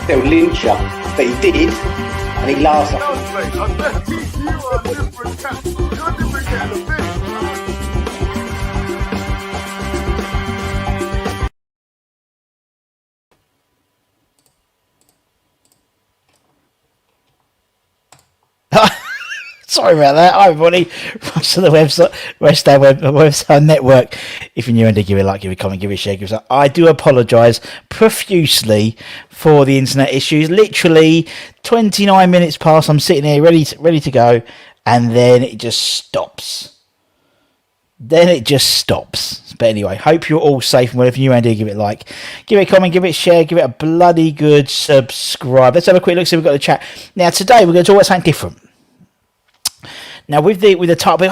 They'll lynch you, but he did, and he laughs at Sorry about that. Hi everybody. To the website, website network. If you're new and give it a like, give it a comment, give it a share, give it a... I do apologise profusely for the internet issues. Literally 29 minutes past, I'm sitting here ready to go, and then it just stops. But anyway, hope you're all safe and well. If you're new and give it a like, give it a comment, give it a share, give it a bloody good subscribe. Let's have a quick look, see if we've got the chat. Now today we're going to talk about something different. Now with the top, you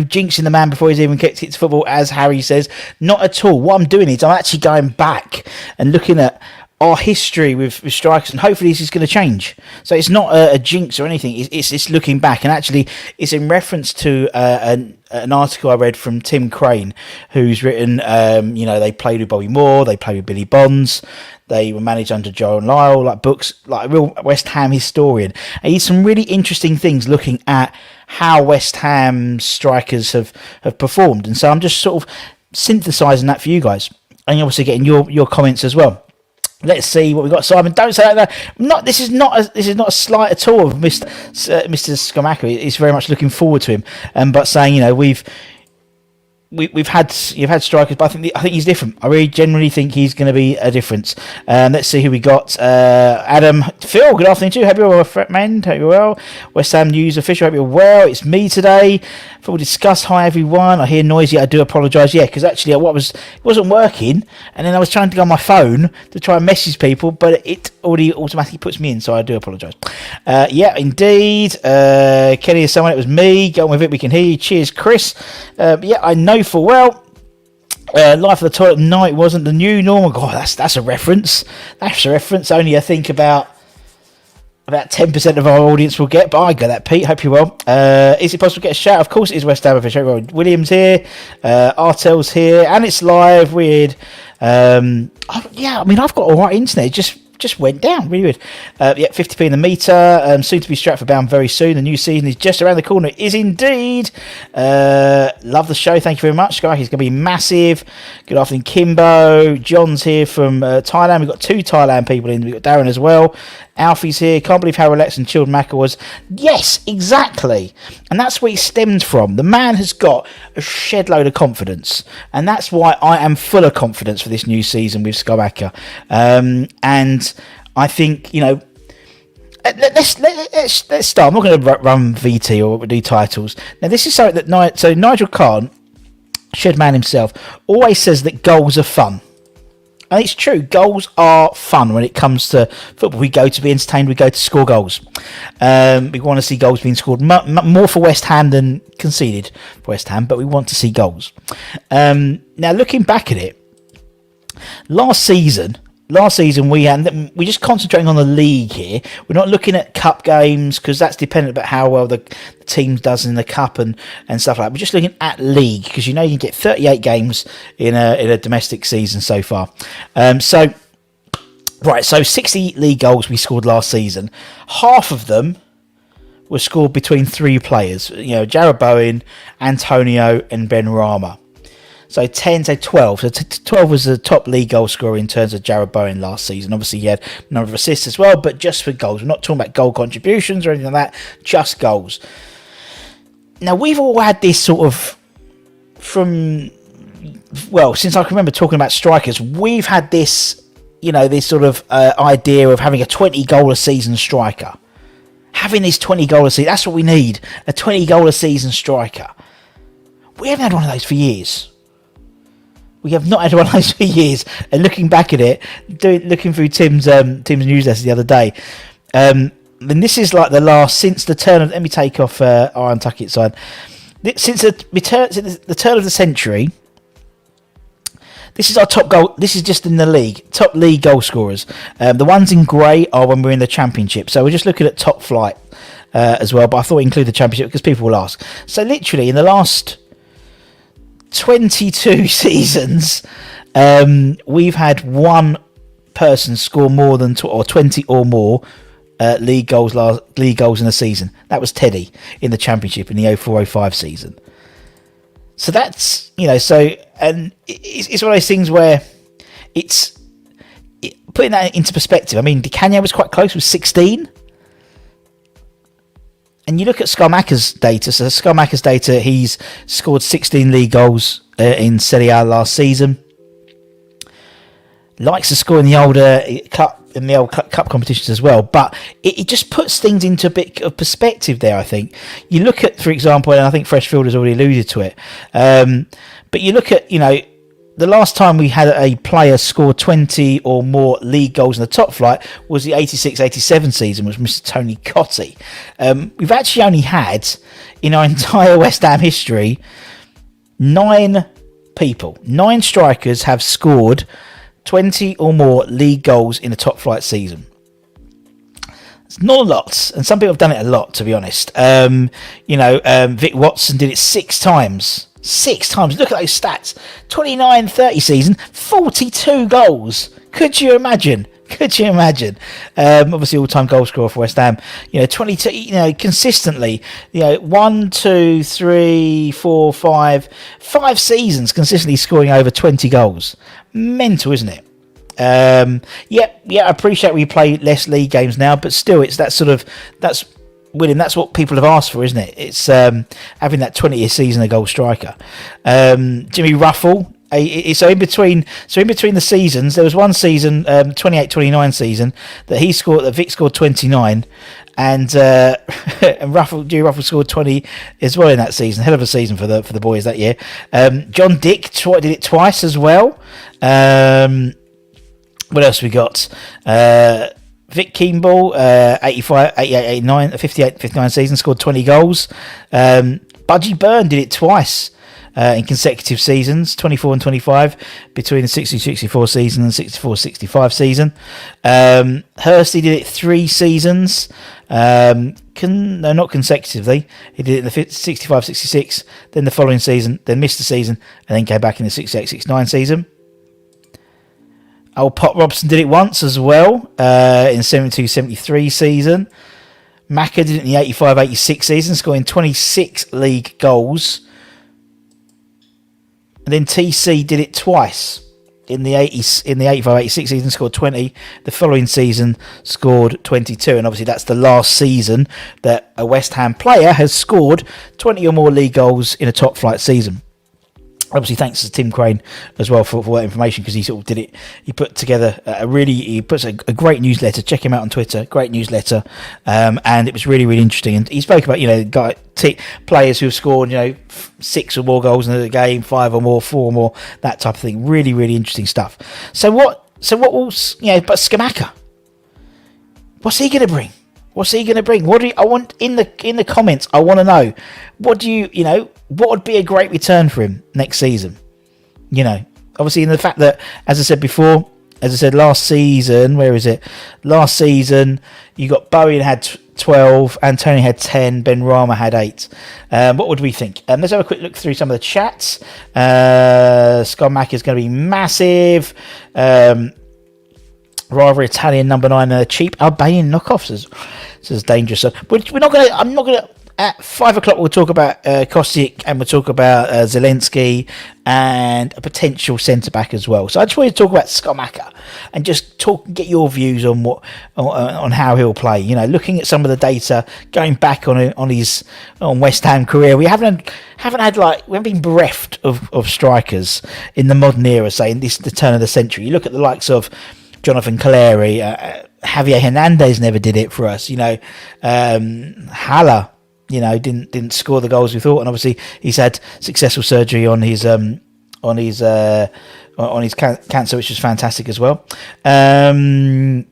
jinxing the man before he's even kicked it to football, as Harry says. Not at all. What I'm doing is I'm actually going back and looking at our history with strikers, and hopefully this is going to change. So it's not a jinx or anything. It's looking back, and actually it's in reference to an article I read from Tim Crane, who's written, they played with Bobby Moore, they played with Billy Bonds, they were managed under Joe and Lyle, like books, like a real West Ham historian. And he's some really interesting things looking at how West Ham strikers have performed. And so I'm just sort of synthesising that for you guys, and you're also getting your comments as well. Let's see what we got. Simon, don't say that. This is not a slight at all of Mr. Scamacca. He's very much looking forward to him, but saying you've had strikers, but I think he's different. I really generally think he's going to be a difference. Let's see who we got. Adam, Phil, good afternoon to you. Hope you're well, friend. Hope you're well. West Ham News official. Hope you're well. It's me today. We'll discuss. Hi everyone. I hear noisy. I do apologise. Yeah, because actually it wasn't working, and then I was trying to go on my phone to try and message people, but it already automatically puts me in. So I do apologise. Yeah, indeed. Kenny is someone. It was me. Go on with it. We can hear you. Cheers, Chris. Yeah, I know full well. Life of the toilet night wasn't the new normal. God, that's a reference. That's a reference. Only I think about 10% of our audience will get, but I get that, Pete. Hope you're well. Is it possible to get a shout? Of course it is. West Ham official. Williams here, Artel's here, and it's live. Weird. Yeah, I mean, I've got all right internet. It just went down really weird. Yeah, 50p in the meter, soon to be Stratford bound very soon. The new season is just around the corner. It is indeed. Love the show, thank you very much, guys. It's going to be massive. Good afternoon, Kimbo. John's here from Thailand. We've got 2 Thailand people in. We've got Darren as well. Alfie's here. Can't believe how relaxed and chilled Macca was. Yes, exactly. And that's where he stemmed from. The man has got a shed load of confidence, and that's why I am full of confidence for this new season with Scamacca. And I think, let's start. I'm not going to run VT or do titles. Now, this is something that Nigel Khan, Shed Man himself, always says that goals are fun. And it's true, goals are fun when it comes to football. We go to be entertained, we go to score goals. We want to see goals being scored more for West Ham than conceded for West Ham, but we want to see goals. Now, looking back at it, last season we're just concentrating on the league here. We're not looking at cup games because that's dependent about how well the team does in the cup and stuff like that. We're just looking at league because you can get 38 games in a domestic season so far. So 60 league goals we scored last season. Half of them were scored between three players. Jarrod Bowen, Antonio, and Ben Rama. So 10 to 12. So 12 was the top league goal scorer in terms of Jarrod Bowen last season. Obviously, he had a number of assists as well, but just for goals. We're not talking about goal contributions or anything like that, just goals. Now, we've all had this sort of, since I can remember talking about strikers, we've had this, this sort of idea of having a 20-goal-a-season striker. Having this 20-goal-a-season, that's what we need, a 20-goal-a-season striker. We haven't had one of those for years. We have not had one of those for years. And looking back at it, looking through Tim's newsletter the other day, then this is like the last since the turn of. Let me take off Iron Tucket side. Since the turn of the century, this is our top goal. This is just in the league, top league goal scorers. The ones in grey are when we're in the Championship. So we're just looking at top flight as well. But I thought we'd include the Championship because people will ask. So literally in the last 22 seasons, we've had one person score more than 20 or more league goals in a season. That was Teddy in the Championship in the 04-05 season. So that's and it's one of those things where putting that into perspective. I mean, Di Canio was quite close with 16. And you look at Scamacca's data. So Scamacca's data, he's scored 16 league goals in Serie A last season. Likes to score in the older cup competitions as well. But it just puts things into a bit of perspective there, I think. You look at, for example, and I think Freshfield has already alluded to it. But you look at, the last time we had a player score 20 or more league goals in the top flight was the 86-87 season, was Mr. Tony Cottee. We've actually only had, in our entire West Ham history, 9 strikers have scored 20 or more league goals in a top flight season. It's not a lot, and some people have done it a lot, to be honest. Vic Watson did it 6 times. 6 times. Look at those stats. 29-30 season, 42 goals. Could you imagine? Obviously, all-time goal scorer for West Ham. 22. Consistently. 1, 2, 3, 4, 5 seasons consistently scoring over 20 goals. Mental, isn't it? I appreciate we play less league games now, but still, it's William, that's what people have asked for, isn't it? It's having that 20th season a goal striker. Jimmy Ruffle. So in between the seasons, there was one season, 28-29 season, that Vic scored 29, and Jimmy Ruffle scored 20 as well in that season. Hell of a season for the boys that year. John Dick did it twice as well. What else we got? Vic Keemble, 85, 88, 89, 58, 59 season, scored 20 goals. Budgie Byrne did it twice in consecutive seasons, 24 and 25, between the 60-64 season and 64-65 season. Hursty did it 3 seasons. No, not consecutively. He did it in the 65-66, then the following season, then missed the season, and then came back in the 68-69 season. Pop Robson did it once as well in 72-73 season. Macca did it in the 85-86 season, scoring 26 league goals. And then TC did it twice in the 85-86 season, scored 20. The following season scored 22, and obviously that's the last season that a West Ham player has scored 20 or more league goals in a top flight season. Obviously, thanks to Tim Crane as well for that information, because he sort of did it. He put together he puts a great newsletter. Check him out on Twitter. Great newsletter, and it was really, really interesting. And he spoke about players who've scored 6 or more goals in the game, 5 or more, 4 or more, that type of thing. Really, really interesting stuff. So what will But Scamacca, what's he going to bring? What's he going to bring? I want in the comments? I want to know. What would be a great return for him next season? Obviously in the fact that, as I said last season, Last season you got Bowen had 12, Antonio had 10, Ben Rama had 8. What would we think? Let's have a quick look through some of the chats. Scamacca is going to be massive. Rather Italian number 9, cheap Albanian knockoffs says dangerous. So I'm not gonna. At 5 o'clock, we'll talk about Kostic, and we'll talk about Zelensky and a potential centre back as well. So I just want to talk about Scamacca and just get your views on how he'll play. Looking at some of the data, going back on his West Ham career, we haven't been bereft of strikers in the modern era. Say in the turn of the century, you look at the likes of Jonathan Caleri, Javier Hernandez never did it for us. Haller, didn't score the goals we thought, and obviously he's had successful surgery on his cancer, which is fantastic as well. Let's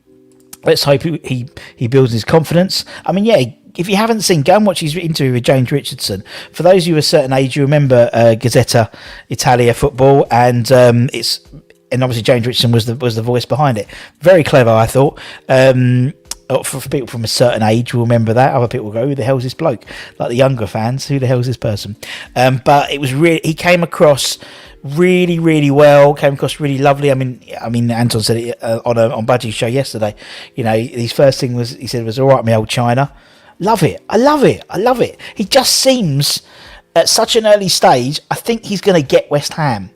hope he builds his confidence. If you haven't seen, go and watch his interview with James Richardson. For those of you of a certain age, you remember Gazzetta Italia football, and obviously James Richardson was the voice behind it. Very clever, I thought. For people from a certain age will remember that. Other people will go, who the hell's this bloke? Like the younger fans, who the hell's this person? But it was he came across really, really well, came across really lovely. Anton said it on Budgie's show yesterday. His first thing he said was, all right, my old China. Love it. I love it. He just seems, at such an early stage, I think he's going to get West Ham.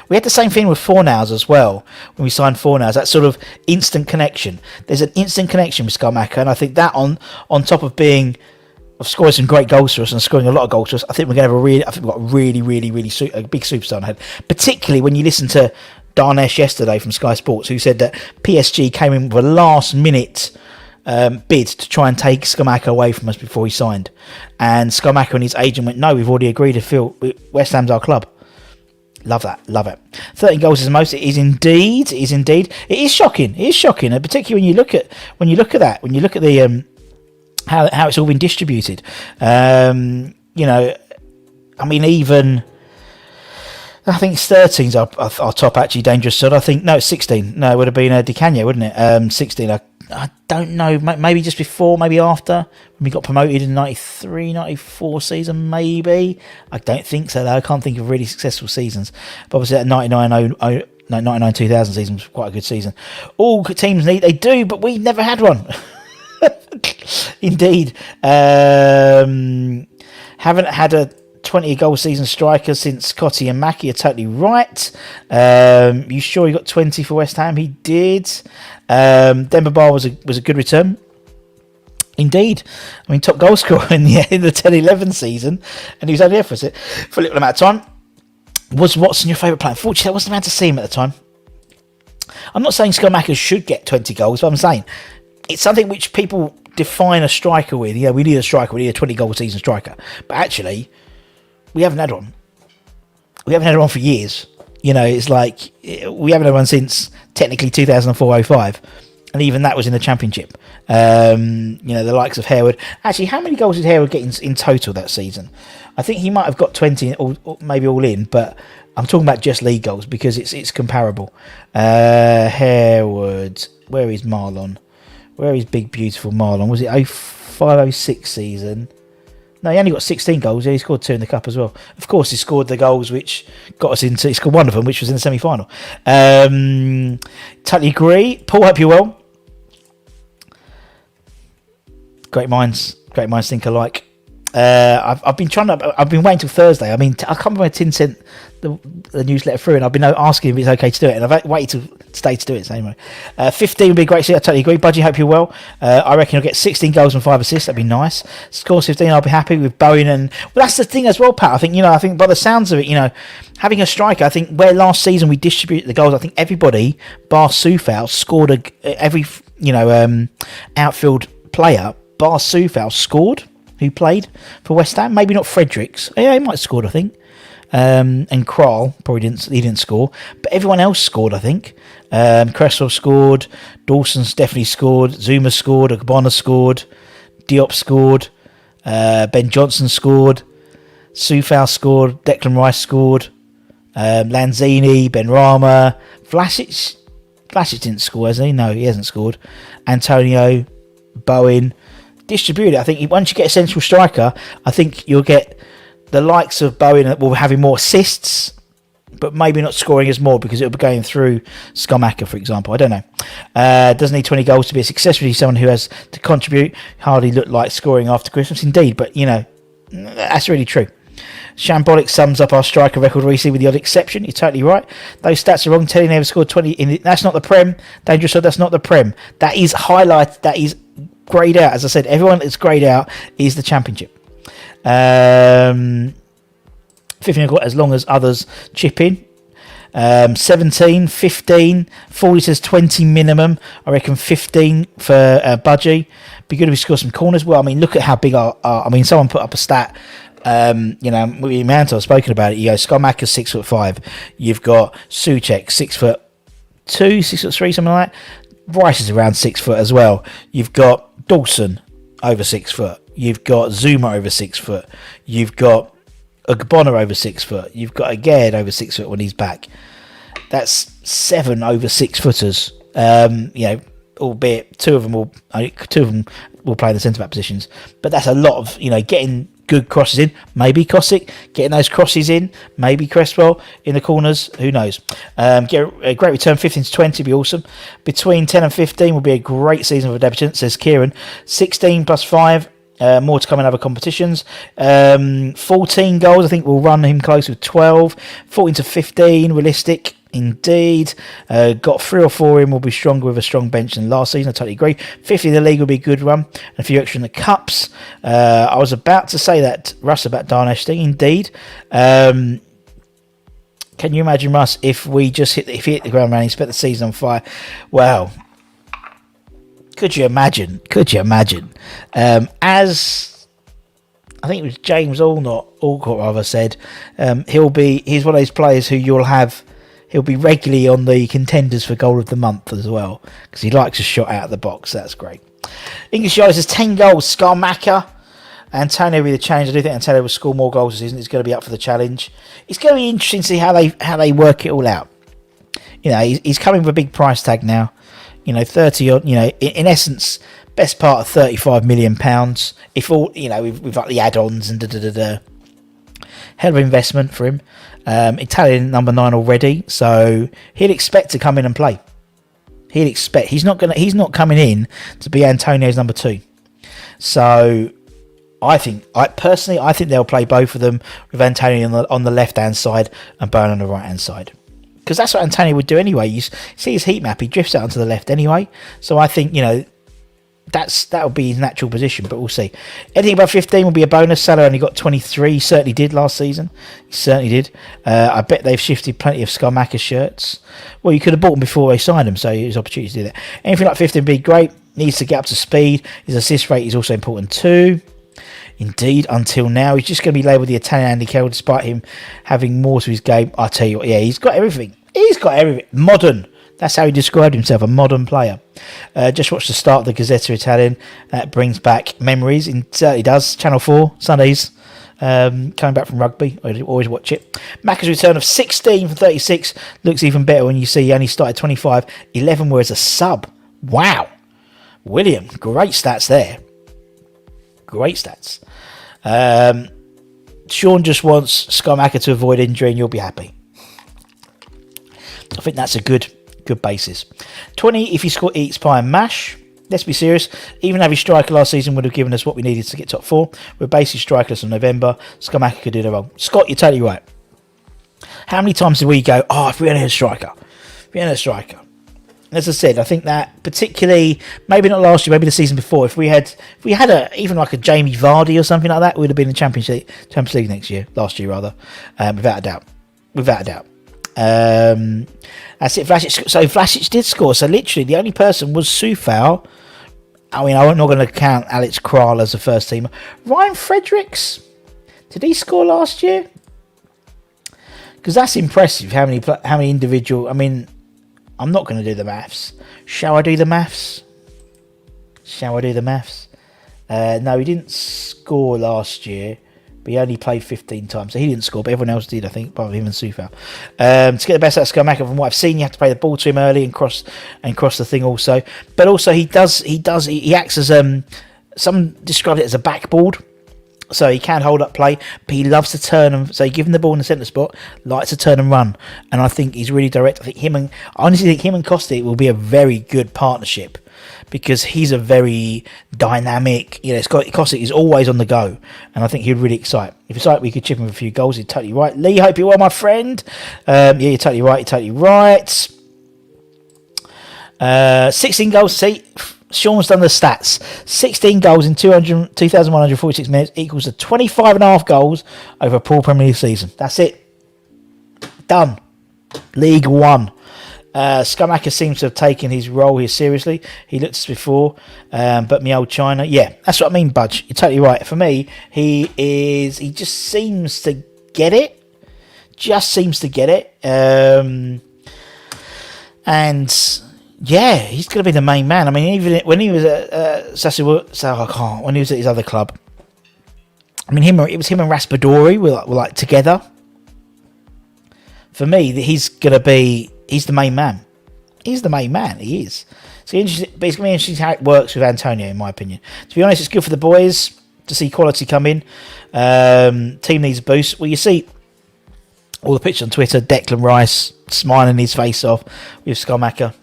We had the same thing with Fornals as well, when we signed Fornals, that sort of instant connection. There's an instant connection with Scamacca, and I think that on top of scoring some great goals for us and scoring a lot of goals for us, I think we've got a really, really, really a big superstar ahead. Particularly when you listen to Darnesh yesterday from Sky Sports, who said that PSG came in with a last-minute bid to try and take Scamacca away from us before he signed. And Scamacca and his agent went, no, we've already agreed to fill West Ham's our club. Love that, love it. 13 goals is the most. It is indeed. It is shocking, and particularly when you look at the how it's all been distributed. Even I think 13's our top actually dangerous side. I think no, it's 16. No, it would have been Di Canio, wouldn't it? 16. I don't know. Maybe just before, maybe after when we got promoted in 93, 94 season. Maybe I don't think so. Though I can't think of really successful seasons. But obviously that 99-2000 season was quite a good season. All teams they do, but we never had one. Indeed, haven't had a 20-goal season striker since Cotti and Mackie. Are totally right. You sure he got 20 for West Ham? He did. Demba Ba was a good return. Indeed. Top goal scorer in the 10-11 season, and he was only there for a little amount of time. Was Watson your favourite player? Unfortunately, I wasn't around to see him at the time. I'm not saying Scamacca should get 20 goals, but I'm saying it's something which people define a striker with. We need a striker. We need a 20-goal season striker. But actually, we haven't had one. We haven't had one for years. It's like we haven't had one since technically 2004-05, and even that was in the Championship. The likes of Harewood. Actually, how many goals did Harewood get in total that season? I think he might have got 20, or maybe all in, but I'm talking about just league goals because it's comparable. Harewood, where is Marlon? Where is big beautiful Marlon? Was it 05-06 season? No, he only got 16 goals. Yeah, he scored 2 in the cup as well. Of course, he scored the goals which got us into. He scored one of them, which was in the semi-final. Totally agree. Paul, hope you're well. Great minds think alike. I've been waiting till Thursday. I can't remember when Tin sent the newsletter through, and I've been asking if it's okay to do it, and I've waited stay to do it. So anyway, 15 would be great. I totally agree. Budgie, hope you're well. I reckon he'll get 16 goals and 5 assists. That'd be nice. Scores 15. I'll be happy with Bowen. And well, that's the thing as well, Pat. I think by the sounds of it, having a striker. I think where last season we distributed the goals. I think everybody, bar Soufal, scored every outfield player. Bar Soufal scored. Who played for West Ham? Maybe not Fredericks. Yeah, he might have scored, I think. And Král probably didn't. He didn't score, but everyone else scored. I think Cresswell scored. Dawson's definitely scored. Zuma scored. Ogbonna scored. Diop scored. Ben Johnson scored. Soufal scored. Declan Rice scored. Lanzini, Benrahma, Vlasic. Vlasic didn't score, has he? No, he hasn't scored. Antonio, Bowen. Distributed. I think once you get a central striker, I think you'll get the likes of Bowen that will having more assists, but maybe not scoring as more because it'll be going through Scamacca, for example. I don't know. Doesn't need 20 goals to be a success. Really, someone who has to contribute. Hardly looked like scoring after Christmas, indeed. But that's really true. Shambolic sums up our striker record recently with the odd exception. You're totally right. Those stats are wrong. Teddy never scored 20. That's not the Prem. Dangerous. That's not the Prem. That is highlight. That is greyed out. As I said, everyone that's greyed out is the Championship. 15 as long as others chip in. 17, 15, 40 says 20 minimum. I reckon 15 for Budgie. Be good if we score some corners. Well, I mean, look at how big someone put up a stat. Manto has spoken about it. You go, Scamacca's 6'5". You've got Souček 6'2", 6'3", something like that. Rice is around 6 foot as well. You've got Dawson over 6 foot. You've got Zuma over 6 foot. You've got Ogbonna over 6 foot. You've got Aged over 6 foot when he's back. That's 7 over 6 footers. Albeit two of them will play in the centre back positions. But that's a lot of getting good crosses in. Maybe Kosic getting those crosses in. Maybe Cresswell in the corners. Who knows? Get a great return. 15 to 20 would be awesome. Between 10 and 15 will be a great season for debutant, says Kieran. 16 plus 5. More to come in other competitions. 14 goals, I think we'll run him close with 12. 14 to 15, realistic indeed. Got 3 or 4 in, will be stronger with a strong bench than last season. I totally agree. 50 in the league will be a good run. And a few extra in the cups. I was about to say that, Russ, about Darneshting, indeed. Can you imagine, Russ, if we just hit the ground running, spent the season on fire? Wow. Could you imagine? As I think it was James Allcott said, he's one of those players who he'll be regularly on the contenders for goal of the month as well, because he likes a shot out of the box. That's great. English Yard says 10 goals, Scamacca. Antonio will be the challenge. I do think Antonio will score more goals this season. He's going to be up for the challenge. It's going to be interesting to see how they work it all out. He's coming with a big price tag now. 30 odd, in essence, best part of £35 million. If all, with like the add-ons and hell of an investment for him. Italian number 9 already, so he'd expect to come in and play. He's not coming in to be Antonio's number 2. So I think they'll play both of them with Antonio on the left-hand side and Bowen on the right-hand side. Because that's what Antonio would do anyway. You see his heat map, he drifts out onto the left anyway. So I think, that would be his natural position, but we'll see. Anything above 15 will be a bonus. Salah only got 23. He certainly did last season. He certainly did. I bet they've shifted plenty of Scamacca shirts. Well, you could have bought them before they signed them, so there's opportunity to do that. Anything like 15 would be great. Needs to get up to speed. His assist rate is also important too. Indeed, until now, he's just going to be labelled the Italian Andy Carroll, despite him having more to his game. I tell you what, yeah, he's got everything. Modern. That's how he described himself, a modern player. Just watched the start of the Gazzetta Italian. That brings back memories. It certainly does. Channel 4, Sundays. Coming back from rugby. I always watch it. Macca's return of 16 from 36 looks even better when you see he only started 25. 11 were as a sub. Wow. William, great stats there. Great stats. Sean just wants Scamacca to avoid injury and you'll be happy. I think that's a good basis. 20 if he eats pie and mash. Let's be serious. Even having striker last season would have given us what we needed to get top 4. We're basically strikerless in November. Scamacca could do the wrong. Scott, you're totally right. How many times did we go, if we only had a striker? as I said, I think that particularly, maybe not last year, maybe the season before, if we had even like a Jamie Vardy or something like that, we would have been in the Champions League last year rather, without a doubt. That's it. Vlasic did score. So literally, the only person was Soufal. I mean, I'm not going to count Alex Kral as a first teamer. Ryan Fredericks, did he score last year? Because that's impressive. How many individual? I mean, I'm not going to do the maths. Shall I do the maths? No, he didn't score last year, but he only played 15 times, so he didn't score, but everyone else did, I think, apart from him and Soufal. To get the best out of Scamacca, from what I've seen, you have to play the ball to him early and cross the thing also. But also he acts as some describe it as a backboard. So he can hold up play, but he loves to turn and so you give him the ball in the centre spot, likes to turn and run. And I think he's really direct. I honestly think him and Costi will be a very good partnership because he's a very dynamic, Costi is always on the go. And I think he'd really excite. If it's like we could chip him with a few goals, he's totally right. Lee, hope you're well, my friend. Yeah, you're totally right. 16 goals, see? Sean's done the stats. 16 goals in 2,146 minutes equals to 25.5 goals over a poor Premier League season. That's it. Done. League One. Scamacca seems to have taken his role here seriously. He looked at this before, but me old China. Yeah, that's what I mean, Budge. You're totally right. For me, he just seems to get it. And yeah, he's going to be the main man. I mean, even when he was at when he was at his other club, I mean, it was him and Raspadori were like together. For me, he's the main man. He's the main man. He is. So it's going to be interesting how it works with Antonio, in my opinion. To be honest, it's good for the boys to see quality come in. Team needs a boost. Well, you see all the pictures on Twitter. Declan Rice smiling his face off with Scamacca.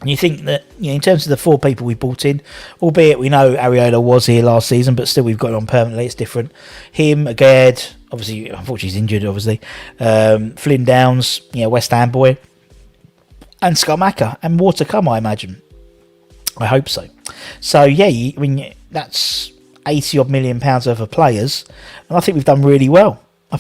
And you think that, in terms of the 4 people we brought in, albeit we know Areola was here last season, but still we've got it on permanently, it's different. Him, Agard, obviously, unfortunately he's injured, obviously. Flynn Downs, West Ham boy. And Scamacca. And more to come, I imagine. I hope so. So, yeah, that's 80 odd million pounds worth of players. And I think we've done really well. I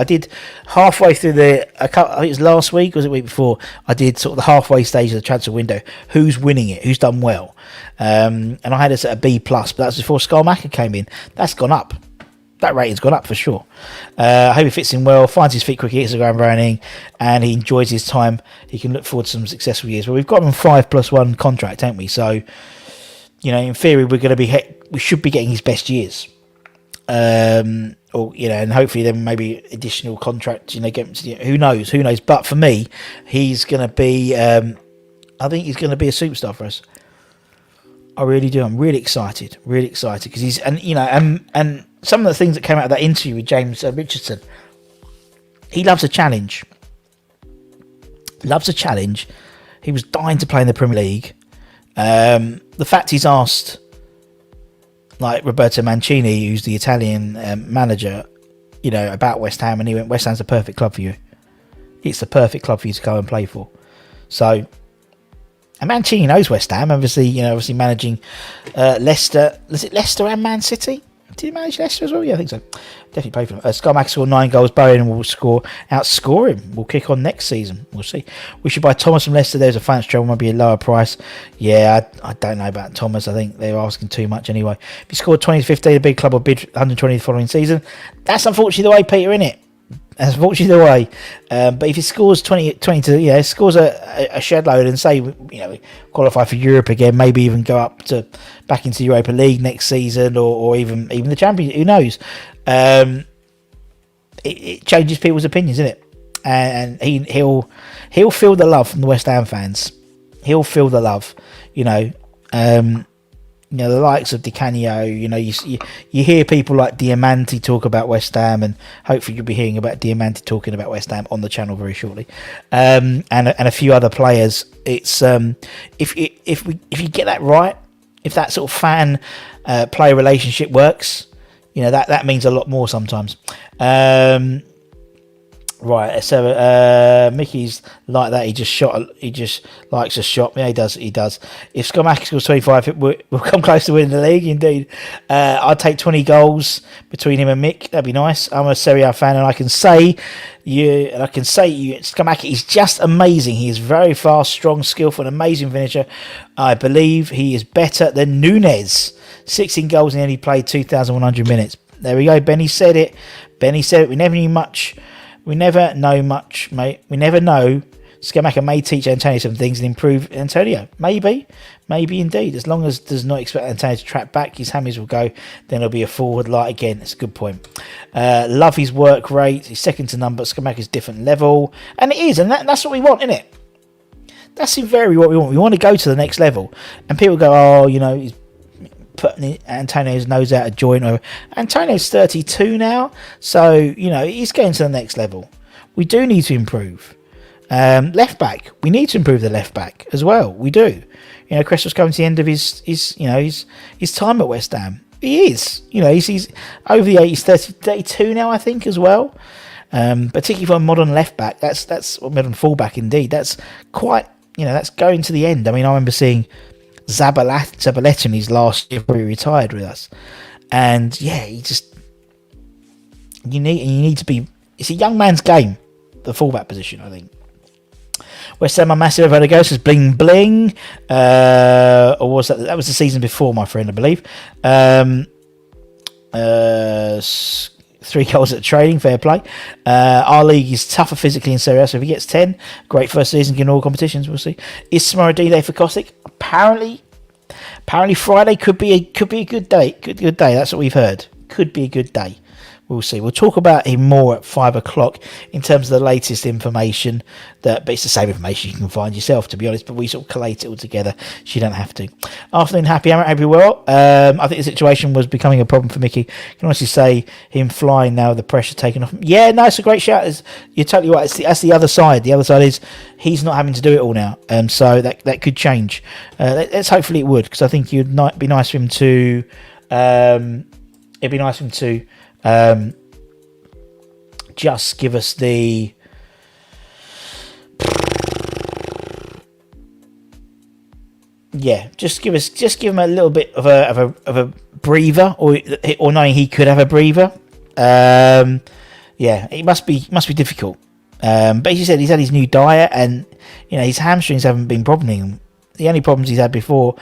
did halfway through I think it was last week, or was it the week before? I did sort of the halfway stage of the transfer window. Who's winning it? Who's done well? And I had us at a B+, but that was before Scamacca came in. That's gone up. That rating's gone up for sure. I hope he fits in well, finds his feet quickly, hits the ground running, and he enjoys his time. He can look forward to some successful years. Well, we've got him on 5+1 contract, haven't we? So, in theory, we should be getting his best years. And hopefully then maybe additional contract, get him to who knows. But for me, he's going to be, I think he's going to be a superstar for us. I really do. I'm really excited because he's, and some of the things that came out of that interview with James Richardson, he loves a challenge. He was dying to play in the Premier League. The fact he's asked, like Roberto Mancini, who's the Italian manager, about West Ham, and he went, West Ham's the perfect club for you. It's the perfect club for you to go and play for. So, and Mancini knows West Ham, obviously managing Leicester. Was it Leicester and Man City? Did he manage Leicester as well? Yeah, I think so. Definitely played for them. Scamacca scored 9 goals. Bowen will outscore him. We'll kick on next season. We'll see. We should buy Thomas from Leicester. There's a finance trouble. Might be a lower price. Yeah, I don't know about Thomas. I think they're asking too much anyway. If he scored 20 to 15, a big club will bid 120 the following season. That's unfortunately the way, Peter, innit? That's unfortunately the way. But if he scores 20 to, scores a shed load and say, qualify for Europe again, maybe even go back into the Europa League next season or even the Champions, who knows? It changes people's opinions, isn't it? And he'll feel the love from the West Ham fans. He'll feel the love, the likes of Di Canio, you hear people like Diamanti talk about West Ham, and hopefully you'll be hearing about Diamanti talking about West Ham on the channel very shortly, and a few other players. It's if you get that right, if that sort of fan player relationship works, that means a lot more sometimes. Right, so Mickey's like that. He just likes a shot. Yeah, he does. If Scamacca scores 25, we'll come close to winning the league. Indeed, I'd take 20 goals between him and Mick. That'd be nice. I'm a Serie A fan, and I can say Scamacca is just amazing. He is very fast, strong, skillful, an amazing finisher. I believe he is better than Nunes. 16 goals and he only played 2,100 minutes. There we go. Benny said it. We never know much, mate. We never know. Scamacca may teach Antonio some things and improve Antonio. Maybe indeed. As long as does not expect Antonio to track back, his hammies will go. Then he'll be a forward light again. That's a good point. Love his work rate. He's second to none, but Scamacca's different level, and it is, and that's what we want, isn't it? That's very what we want. We want to go to the next level, and people go, oh, he's putting Antonio's nose out of joint. Antonio's 32 now, so he's going to the next level. We do need to improve. Left back, we need to improve the left back as well. We do. Cresswell's coming to the end of his time at West Ham. He is. He's over the 80s, 32 now, I think, as well. Particularly for a modern left back, that's modern fullback indeed. That's quite. That's going to the end. I mean, I remember seeing Zabaleta in his last year before he retired with us, and yeah, you need to be. It's a young man's game, the fullback position, I think. West Ham are massive. Everybody goes says bling bling, or was that? That was the season before, my friend, I believe. 3 goals at training, fair play. Our league is tougher physically in Serie A, so if he gets 10, great first season in all competitions. We'll see. Is tomorrow D-Day for Kostic? Apparently Friday could be a good day. Good day. That's what we've heard. Could be a good day. We'll see. We'll talk about him more at 5 o'clock in terms of the latest information. But it's the same information you can find yourself, to be honest. But we sort of collate it all together, so you don't have to. Afternoon, happy well. I think the situation was becoming a problem for Mickey. You can honestly say him flying now, the pressure taken off him. Yeah, no, it's a great shout. You're totally right. That's the other side. The other side is he's not having to do it all now, so that could change. Let's hopefully it would, because I think it'd be nice for him to. It'd be nice for him to. Just give us the just give him a little bit of a breather, or knowing he could have a breather. It must be difficult. But as you said, he's had his new diet, and his hamstrings haven't been bothering him. The only problems he's had before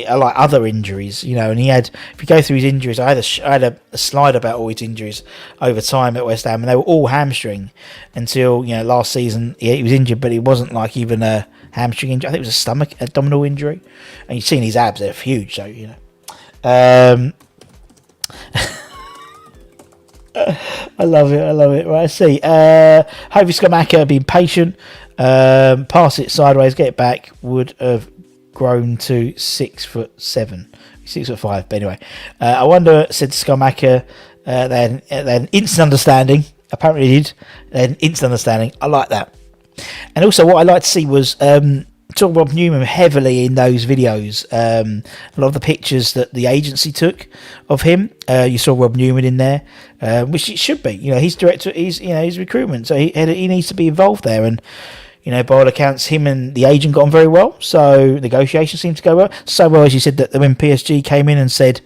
are like other injuries, and he had. If you go through his injuries, I had a slide about all his injuries over time at West Ham, and they were all hamstring until last season. He was injured, but it wasn't like even a hamstring injury. I think it was a abdominal injury, and you've seen his abs; they're huge. So I love it. Right, I see. Hopefully Scamacca being patient, pass it sideways, get it back, would have grown to 6'7", 6'5". But anyway, I wonder, said Scamacca, they had an instant understanding. Apparently they did. They had an instant understanding. I like that. And also what I like to see was saw Rob Newman heavily in those videos. A lot of the pictures that the agency took of him, you saw Rob Newman in there, which it should be. He's director. He's his recruitment, so he needs to be involved there. And by all accounts, him and the agent got on very well. So negotiations seemed to go well. So well, as you said, that when PSG came in and said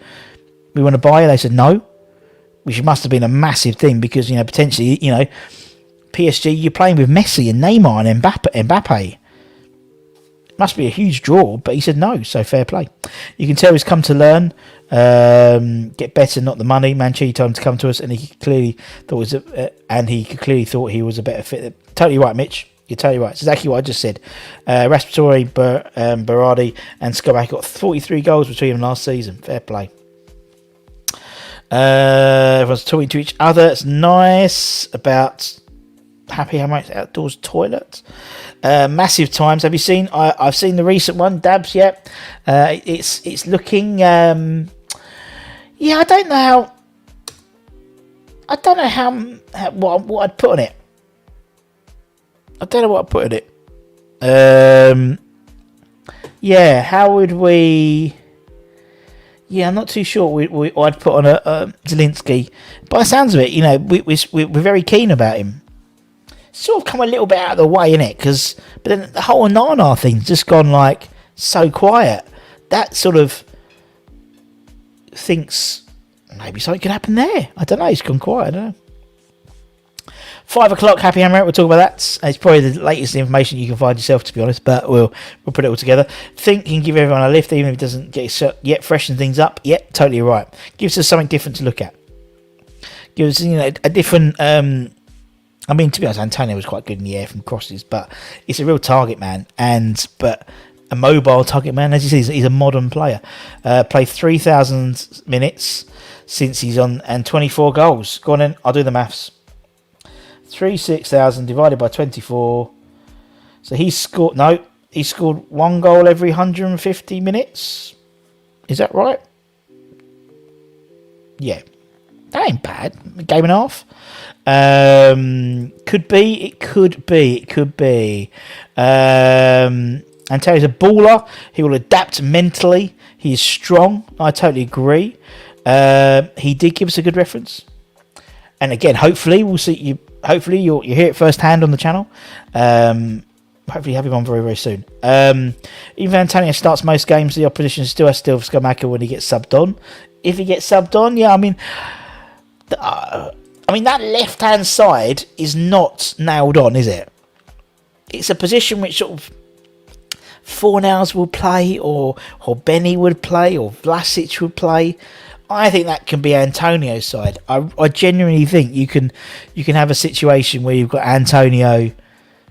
we want to buy you, they said no, which must have been a massive thing, because potentially PSG, you're playing with Messi and Neymar and Mbappe. Must be a huge draw, but he said no, so fair play. You can tell he's come to learn, get better, not the money. Mancini told him to come to us, and he clearly thought he was a better fit. Totally right, Mitch. You're totally right. It's exactly what I just said. Raspatori, Berardi, and Scamacca got 43 goals between them last season. Fair play. Everyone's talking to each other. It's nice. About Happy How Much Outdoors Toilets. Massive times. Have you seen? I've seen the recent one. Dabs. Yep. It's looking. I don't know what I'd put on it. I don't know what I'd put in it. How would we? Yeah, I'm not too sure. I'd put on a Zielinski. By the sounds of it, we're very keen about him. sort of come a little bit out of the way, innit? But then the whole Onana thing's just gone like so quiet. That sort of thinks maybe something could happen there. I don't know. He's gone quiet. I don't know. 5 o'clock, Happy Hammer. We'll talk about that. It's probably the latest information you can find yourself, to be honest. But we'll put it all together. Think he can give everyone a lift, even if he doesn't get shot yet. Freshen things up. Yep, totally right. Gives us something different to look at. Gives a different. I mean, to be honest, Antonio was quite good in the air from crosses, but it's a real target man, but a mobile target man. As you see, he's a modern player. Played 3,000 minutes since he's on, and 24 goals. Go on then, I'll do the maths. 6,000 divided by 24. So he scored 1 goal every 150 minutes. Is that right? Yeah. That ain't bad. A game and a half. Could be. Antonio's a baller. He will adapt mentally. He is strong. I totally agree. He did give us a good reference. And again, hopefully we'll see you. Hopefully you'll hear it firsthand on the channel. Hopefully have him on very, very soon. Even if Antonio starts most games, the opposition still has Scamacca when he gets subbed on. If he gets subbed on, yeah, I mean that left-hand side is not nailed on, is it? It's a position which sort of Fornals will play, or Benny would play, or Vlasic would play. I think that can be Antonio's side. I genuinely think you can have a situation where you've got Antonio,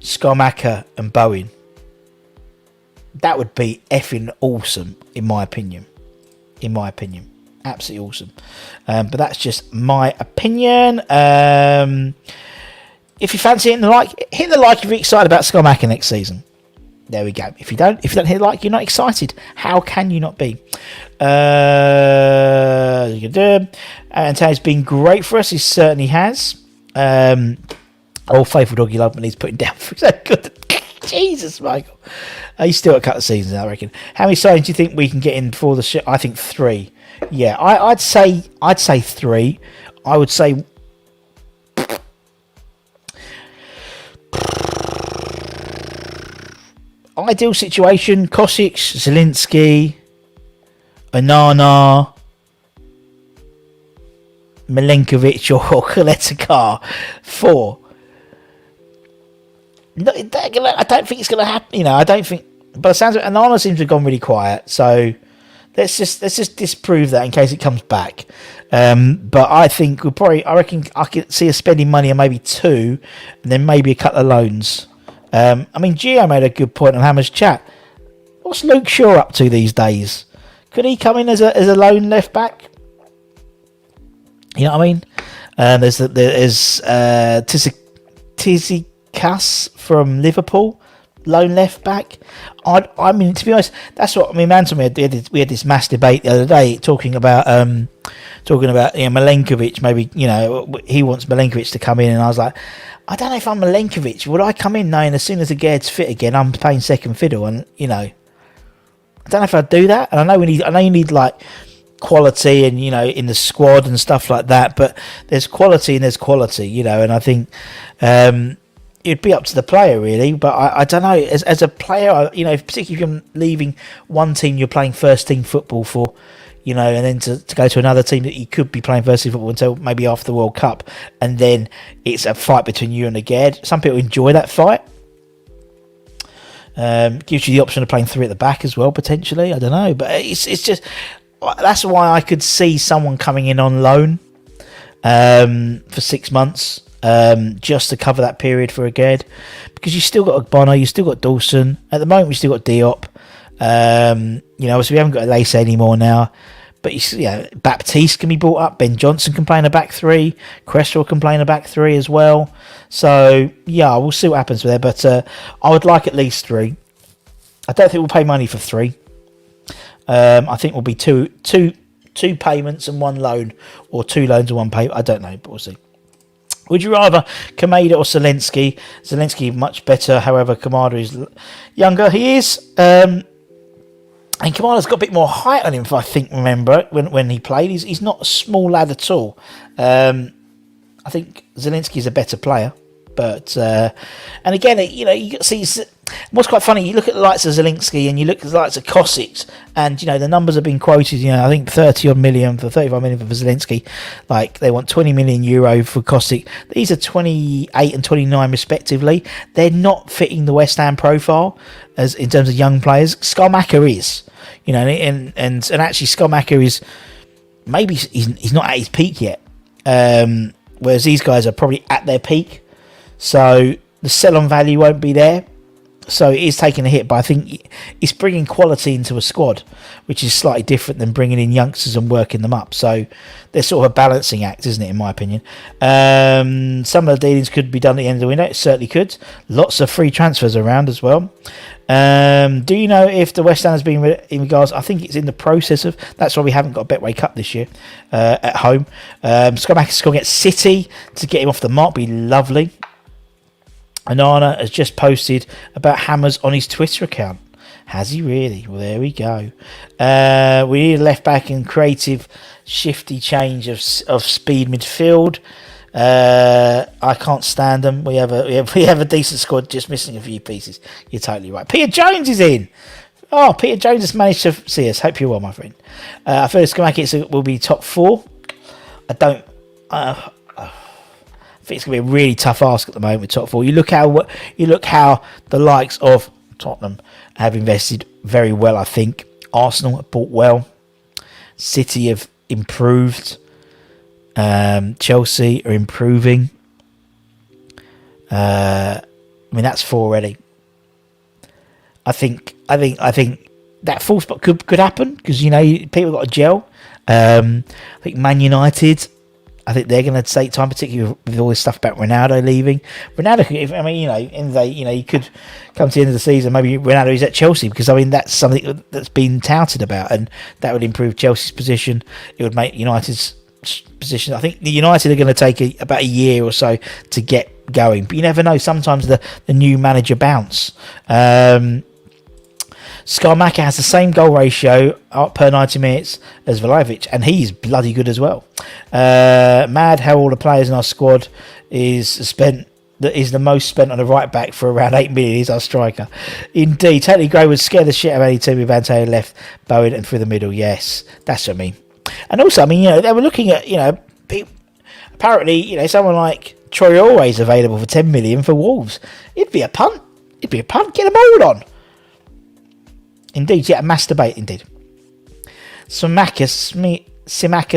Scamacca and Bowen. That would be effing awesome, in my opinion. Absolutely awesome. But that's just my opinion. If you fancy hitting the like, hit the like if you're excited about Scamacca next season. There we go. If you don't hit the like, you're not excited. How can you not be? Antonio's been great for us. He certainly has. Faithful doggy love, and he's putting down for so good. Jesus, Michael. He's still at a couple of seasons, I reckon. How many signings do you think we can get in for the show? I think 3. Yeah, I'd say 3. I would say. Ideal situation: Kosic, Zielinski, Onana, Milenkovic, or Koletakar. 4. No, I don't think it's going to happen. I don't think. But it sounds like Onana seems to have gone really quiet. So let's just disprove that in case it comes back. But I think I reckon I could see us spending money on maybe 2, and then maybe a couple of loans. Gio made a good point on Hammer's chat. What's Luke Shaw up to these days? Could he come in as a lone left back? You know what I mean? There's Tsitsikas from Liverpool, lone left back. I mean, to be honest, that's what man told me. We had this mass debate the other day talking about Milenkovic. Maybe he wants Milenkovic to come in, and I was like, I don't know if I'm Milenkovic. Would I come in knowing as soon as the Gaird's fit again, I'm playing second fiddle? And I don't know if I'd do that. And I know you need like quality and in the squad and stuff like that. But there's quality and there's quality, and I think it'd be up to the player really. But I don't know. As a player, particularly if you're leaving one team you're playing first team football for, and then to go to another team that you could be playing first team football until maybe after the World Cup, and then it's a fight between you and the Gerd. Some people enjoy that fight. Gives you the option of playing 3 at the back as well, potentially. I don't know, but it's just that's why I could see someone coming in on loan for 6 months, just to cover that period for a Gerd, because you still got Ogbono, you still got Dawson. At the moment, we still got Diop. Obviously we haven't got Lace anymore now. But Baptiste can be brought up. Ben Johnson can play in a back 3. Cresswell can play in a back 3 as well. So yeah, we'll see what happens with there. But I would like at least 3. I don't think we'll pay money for 3. I think we'll be two payments and 1 loan, or 2 loans and 1 payment. I don't know, but we'll see. Would you rather Kamada or Zielinski? Zielinski much better. However, Kamada is younger. He is. And Kamada's got a bit more height on him, if I remember, when he played. He's not a small lad at all. I think Zielinski's a better player. But and again, you see, what's quite funny. You look at the likes of Zielinski and you look at the likes of Kosic, and the numbers have been quoted. I think 30 million for 35 million for Zielinski. Like they want 20 million euro for Kosic. These are 28 and 29 respectively. They're not fitting the West Ham profile as in terms of young players. Scamacca is, and actually Scamacca is maybe he's not at his peak yet. Whereas these guys are probably at their peak. So the sell-on value won't be there. So it is taking a hit, but I think it's bringing quality into a squad, which is slightly different than bringing in youngsters and working them up. So there's sort of a balancing act, isn't it, in my opinion? Some of the dealings could be done at the end of the window. It certainly could. Lots of free transfers around as well. Do you know if the West Ham has been in regards? I think it's in the process of. That's why we haven't got a Betway Cup this year at home. Scamacca's going to get City to get him off the mark. Be lovely. Anana has just posted about hammers on his Twitter account. Has he really? Well, there we go. We need a left back and creative, shifty change of speed midfield. I can't stand them. We have a decent squad, just missing a few pieces. You're totally right. Peter Jones is in. Oh, Peter Jones has managed to see us. Hope you're well, my friend. I feel Scamacca will be top 4. I think it's going to be a really tough ask at the moment with top 4. You look how the likes of Tottenham have invested very well. I think Arsenal have bought well. City have improved. Chelsea are improving. That's 4 already. I think that 4th spot could happen because people got a gel. I think Man United. I think they're going to take time, particularly with all this stuff about Ronaldo leaving. Ronaldo, he could come to the end of the season. Maybe Ronaldo is at Chelsea because that's something that's been touted about, and that would improve Chelsea's position. It would make United's position. I think the United are going to take about a year or so to get going, but you never know. Sometimes the new manager bounce. Scamacca has the same goal ratio per 90 minutes as Vlahovic, and he's bloody good as well. Mad how all the players in our squad is the most spent on a right back for around 8 million. He's our striker. Indeed, Totally Gray would scare the shit out of any team with Van Taylor left, Bowen and through the middle. Yes, that's what I mean. And also, they were looking at, apparently, someone like Troy Always available for 10 million for Wolves. It'd be a punt. Get them all on. Indeed, yeah, masturbate, indeed. Scamacca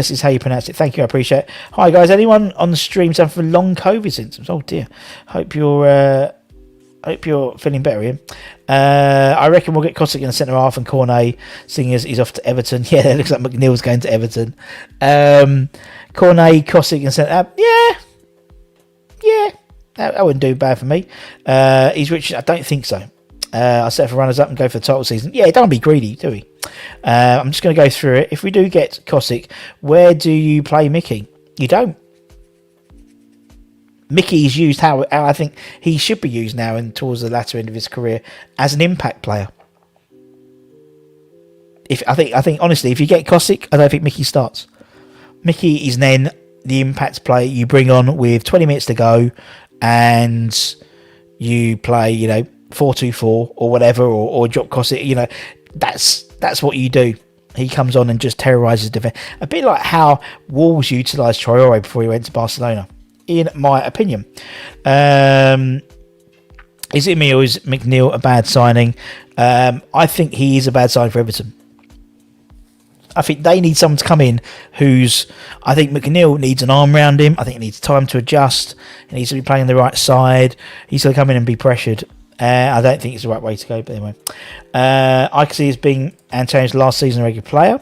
is how you pronounce it. Thank you, I appreciate it. Hi, guys. Anyone on the stream suffering from long COVID symptoms? Oh, dear. Hope you're feeling better, Ian. I reckon we'll get Kosic in the centre half and Cornet, seeing as he's off to Everton. Yeah, it looks like McNeil's going to Everton. Cornet, Kosic in the centre half. Yeah. That wouldn't do bad for me. He's rich. I don't think so. I'll set for runners up and go for the title season. Yeah, don't be greedy, do we? I'm just going to go through it. If we do get Kosic, where do you play Mickey? You don't. Mickey is used how I think he should be used now and towards the latter end of his career as an impact player. I think honestly, if you get Kosic, I don't think Mickey starts. Mickey is then the impact player you bring on with 20 minutes to go, and you play 4-2-4 or whatever, or drop Kosic. That's what you do. He comes on and just terrorises defence. A bit like how Wolves utilised Traore before he went to Barcelona, in my opinion. Is it me or is McNeil a bad signing? I think he is a bad signing for Everton. I think they need someone to come in I think McNeil needs an arm around him. I think he needs time to adjust. He needs to be playing the right side. He's going to come in and be pressured. I don't think it's the right way to go, but anyway. I can see as being Antonio's last season a regular player.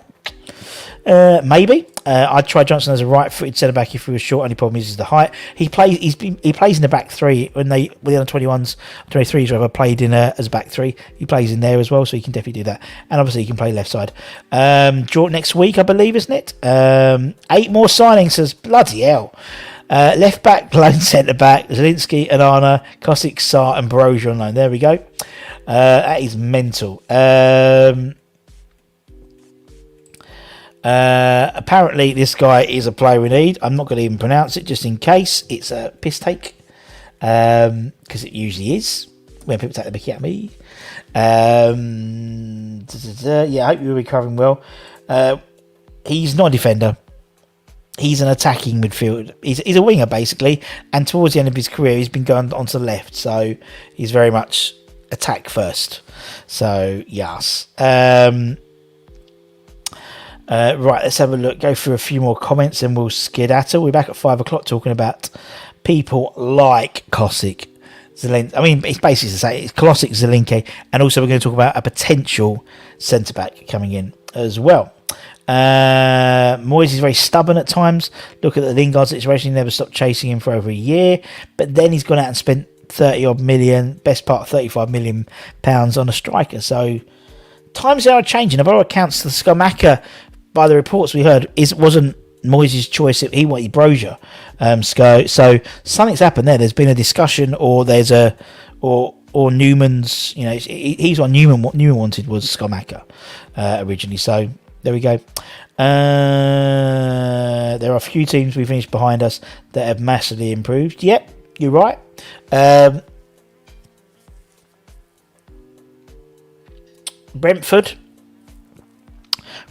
Maybe. I'd try Johnson as a right-footed centre-back if he was short. Only problem is the height. He plays in the back three when the under 21s, 23s rather, played in as a back three. He plays in there as well, so he can definitely do that. And obviously he can play left side. Draw next week, I believe, isn't it? 8 more signings, says bloody hell. Left back, lone centre back, Zielinski, Anana, Kosic, Sarr, and Brozier on loan. There we go. That is mental. Apparently, this guy is a player we need. I'm not going to even pronounce it just in case it's a piss take. because it usually is when people take the mickey out of me. Yeah, I hope you're recovering well. He's not a defender. He's an attacking midfielder. He's a winger, basically. And towards the end of his career, he's been going onto the left. So he's very much attack first. So, yes. Right, let's have a look. Go through a few more comments and we'll skedaddle. We're back at 5 o'clock talking about people like Kosic. I mean, it's basically to say it's Kosic, Zelinke, and also we're going to talk about a potential centre-back coming in as well. Moyes is very stubborn at times. Look at the Lingard situation. He never stopped chasing him for over a year, but then he's gone out and spent 30 odd million, best part of 35 million pounds on a striker. So times are changing. By all accounts, the Scamacca, by the reports we heard, wasn't Moyes' choice. He wanted Brozier. So something's happened there. There's been a discussion, or there's or Newman's. You know, he's what Newman wanted was Scamacca originally. So there we go. There are a few teams we finished behind us that have massively improved. Yep, you're right. Brentford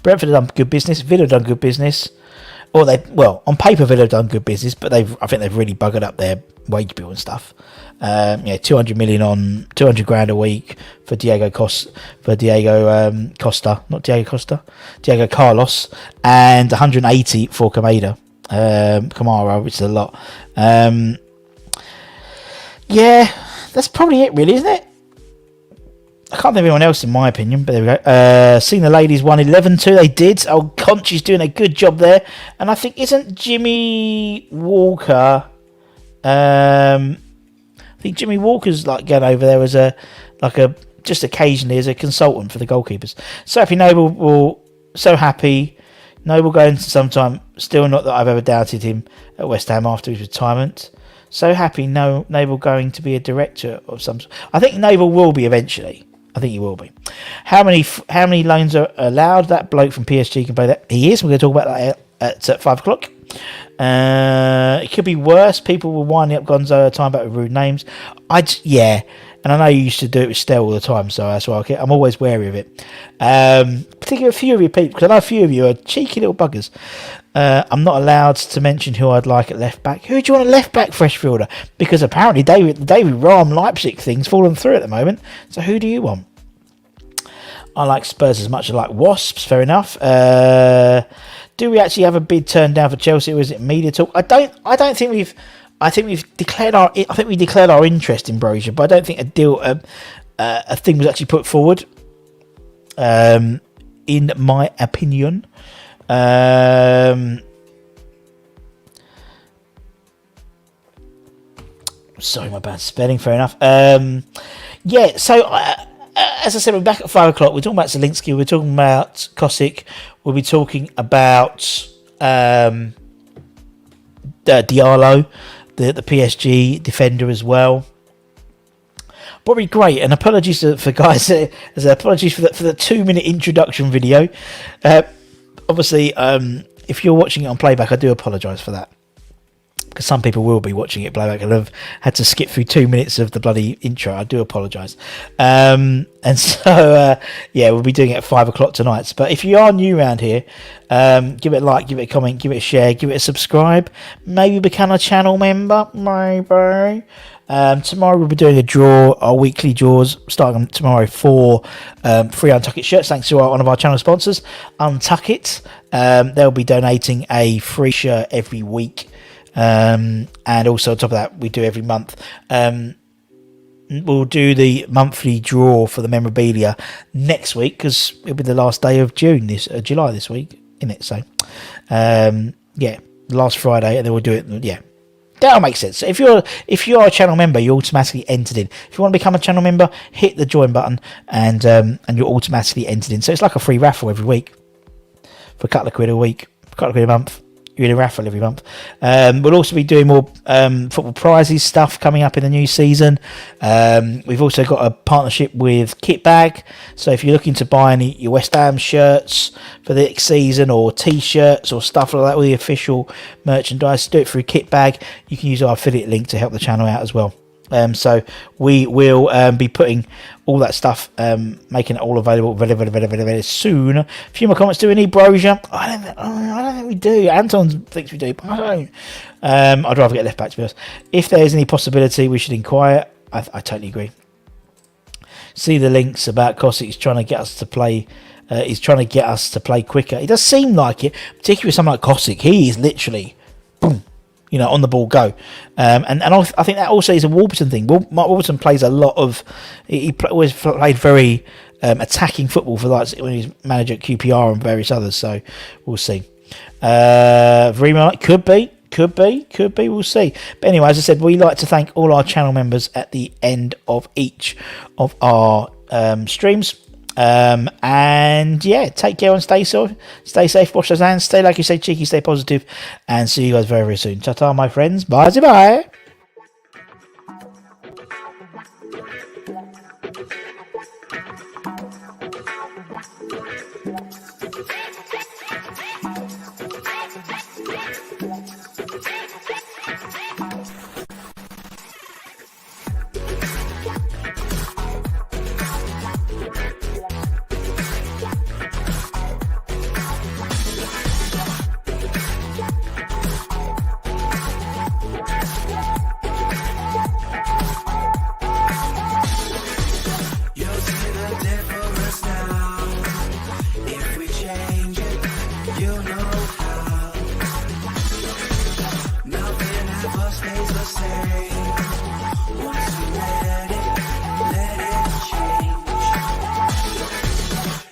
have done good business. Villa have done good business. Or on paper Villa have done good business, but I think they've really buggered up their wage bill and stuff. 200 million on 200 grand a week for Diego Carlos, and 180 for Kamara, which is a lot. Yeah, that's probably it, really, isn't it? I can't think of anyone else, in my opinion, but there we go. Seen the ladies won 11-2. They did. Oh, Conchi's doing a good job there. And I think, isn't Jimmy Walker... I think Jimmy Walker's like going over there as just occasionally as a consultant for the goalkeepers. So happy Noble going to sometime. Still not that I've ever doubted him at West Ham after his retirement. So happy Noble going to be a director of some sort. I think Noble will be eventually. I think he will be. How many loans are allowed? That bloke from PSG can play that. He is. We're going to talk about that at 5 o'clock. It could be worse. People were winding up Gonzo a time about rude names. And I know you used to do it with Stell all the time, so that's why I'm always wary of it. Particularly a few of you people, because I know a few of you are cheeky little buggers. I'm not allowed to mention who I'd like at left back. Who do you want at left back, Freshfielder? Because apparently David Rahm Leipzig thing's fallen through at the moment. So who do you want? I like Spurs as much as I like Wasps. Fair enough. Do we actually have a bid turned down for Chelsea, or is it media talk? I think we've declared our interest in Brozier, but I don't think a thing was actually put forward. In my opinion. Sorry, my bad spelling. Fair enough. So as I said, we're back at 5 o'clock. We're talking about Zielinski. We're talking about Kosic. We'll be talking about Diallo, the PSG defender as well. Probably great. And apologies for guys. Apologies for the 2-minute introduction video. Obviously, if you're watching it on playback, I do apologise for that. Because some people will be watching it playback and have had to skip through 2 minutes of the bloody intro. I do apologise. And so, we'll be doing it at 5 o'clock tonight. But if you are new around here, give it a like, give it a comment, give it a share, give it a subscribe. Maybe become a channel member. Maybe. Tomorrow we'll be doing a draw, our weekly draws, starting tomorrow for free Untuck It shirts, thanks to one of our channel sponsors, Untuck It. They'll be donating a free shirt every week. And also on top of that, we do every month. We'll do the monthly draw for the memorabilia next week, because it'll be the last day of July this week, isn't it? So, last Friday, and then we'll do it. Yeah, that'll make sense. If you're a channel member, you're automatically entered in. If you want to become a channel member, hit the join button, and you're automatically entered in. So it's like a free raffle every week for a couple of quid a week, a couple of quid a month. you're in a raffle every month. We'll also be doing more football prizes stuff coming up in the new season. We've also got a partnership with Kitbag, so if you're looking to buy any your West Ham shirts for the next season, or t-shirts or stuff like that, all the official merchandise, do it through Kitbag. You can use our affiliate link to help the channel out as well. So we will be putting all that stuff, making it all available very soon. A few more comments. Do we need brochure? I don't think we do. Anton thinks we do, but I don't. I'd rather get left back, to be honest. If there is any possibility, we should inquire. I totally agree. See the links about Cossack. He's trying to get us to play. He's trying to get us to play quicker. It does seem like it, particularly with someone like Cossack. He is literally boom, on the ball, go. And I think that also is a Warburton thing. Mark Warburton plays a lot of... He always played very attacking football for like when he was manager at QPR and various others, so we'll see. Verima, could be, we'll see. But anyway, as I said, we like to thank all our channel members at the end of each of our streams. And yeah, take care and stay safe, wash those hands, stay like you say, cheeky, stay positive, and see you guys very, very soon. Ta-ta, my friends. Bye.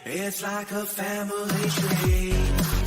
It's like a family tree.